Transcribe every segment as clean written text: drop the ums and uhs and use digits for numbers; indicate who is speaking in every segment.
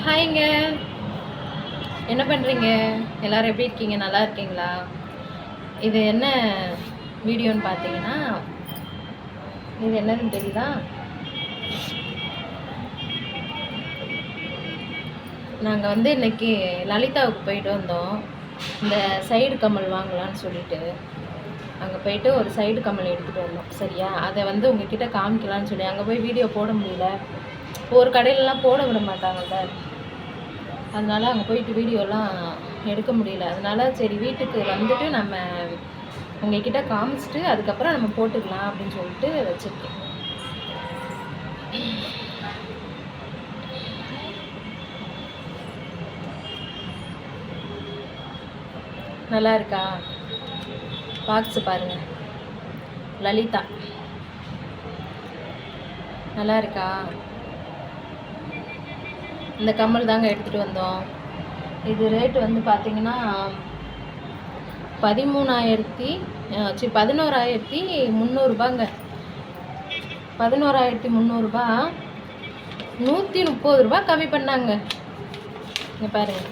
Speaker 1: ஹாய்ங்க. என்ன பண்ணுறீங்க? எல்லோரும் எப்படி இருக்கீங்க? நல்லா இருக்கீங்களா? இது என்ன வீடியோன்னு பார்த்தீங்கன்னா, இது என்னன்னு தெரியுதா? நாங்கள் வந்து இன்றைக்கி லலிதாவுக்கு போயிட்டு வந்தோம். இந்த சைடு கம்மல் வாங்கலான்னு சொல்லிட்டு அங்கே போயிட்டு ஒரு சைடு கம்மல் எடுத்துகிட்டு வந்தோம். சரியா? அதை வந்து உங்ககிட்ட காமிக்கலான்னு சொல்லி அங்கே போய் வீடியோ போட முடியல. ஒரு கடையிலலாம் போட விட மாட்டாங்கல்ல, அதனால் அங்கே போயிட்டு வீடியோலாம் எடுக்க முடியல. அதனால் சரி வீட்டுக்கு வந்துட்டு நம்ம உங்ககிட்ட காமிச்சிட்டு அதுக்கப்புறம் நம்ம போட்டுக்கலாம் அப்படின்னு சொல்லிட்டு வச்சுருக்கேன். நல்லா இருக்கா? பாக்ஸு பாருங்கள். லலிதா நல்லா இருக்கா? இந்த கம்மல் தாங்க எடுத்துகிட்டு வந்தோம். இது ரேட்டு வந்து பார்த்திங்கன்னா 11,300ரூபாங்க. 11,300ரூபா. 130 ரூபா கம்மி பண்ணாங்க. இங்கே பாருங்க,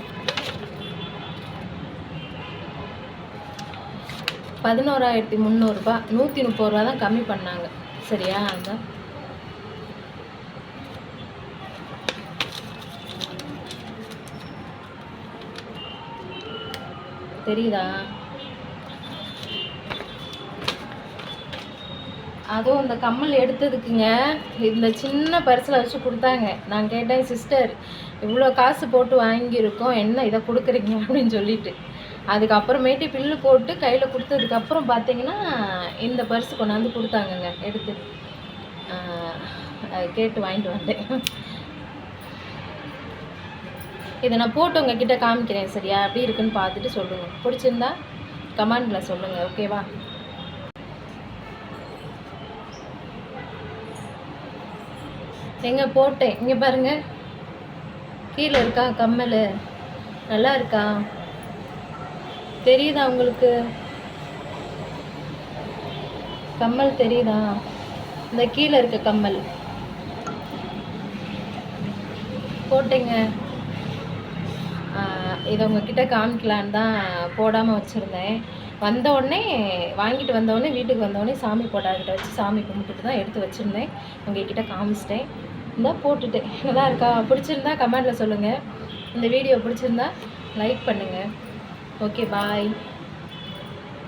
Speaker 1: 11,300ரூபா. 130 ரூபா தான் கம்மி பண்ணாங்க. சரியா? அதுதான் தெரியுதா? அதுவும் இந்த கம்மல் எடுத்ததுக்குங்க இந்த சின்ன பர்ஸில் வச்சு கொடுத்தாங்க. நான் கேட்டேன், சிஸ்டர் இவ்வளோ காசு போட்டு வாங்கியிருக்கோம், என்ன இதை கொடுக்குறீங்க அப்படின்னு சொல்லிட்டு. அதுக்கப்புறமேட்டு பில்லு போட்டு கையில் கொடுத்ததுக்கப்புறம் பார்த்தீங்கன்னா இந்த பர்ஸு கொண்டாந்து கொடுத்தாங்கங்க. எடுத்து கேட்டு வாங்கிட்டு வந்தேன். இதை நான் போட்டு உங்ககிட்ட காமிக்கிறேன். சரியா? எப்படி இருக்குன்னு பார்த்துட்டு சொல்லுங்கள். பிடிச்சிருந்தா கமெண்டில் சொல்லுங்கள். ஓகேவா? எங்கே போட்டேன், இங்கே பாருங்கள், கீழே இருக்கா கம்மல். நல்லா இருக்கா? தெரியுதா உங்களுக்கு? கம்மல் தெரியுதா? இந்த கீழே இருக்க கம்மல் போட்டேங்க. இதை உங்ககிட்ட காமிக்கலான்னு தான் போடாமல் வச்சுருந்தேன். வந்தவுடனே வாங்கிட்டு வந்தவுடனே வீட்டுக்கு வந்தவுடனே சாமி போட்டாக்கிட்ட வச்சு சாமி கும்பிட்டுட்டு தான் எடுத்து வச்சுருந்தேன். உங்ககிட்ட காமிச்சிட்டேன். இந்த போட்டுட்டேன். நல்லா இருக்கா? பிடிச்சிருந்தா கமெண்டில் சொல்லுங்கள். இந்த வீடியோ பிடிச்சிருந்தா லைக் பண்ணுங்கள். ஓகே, பாய்.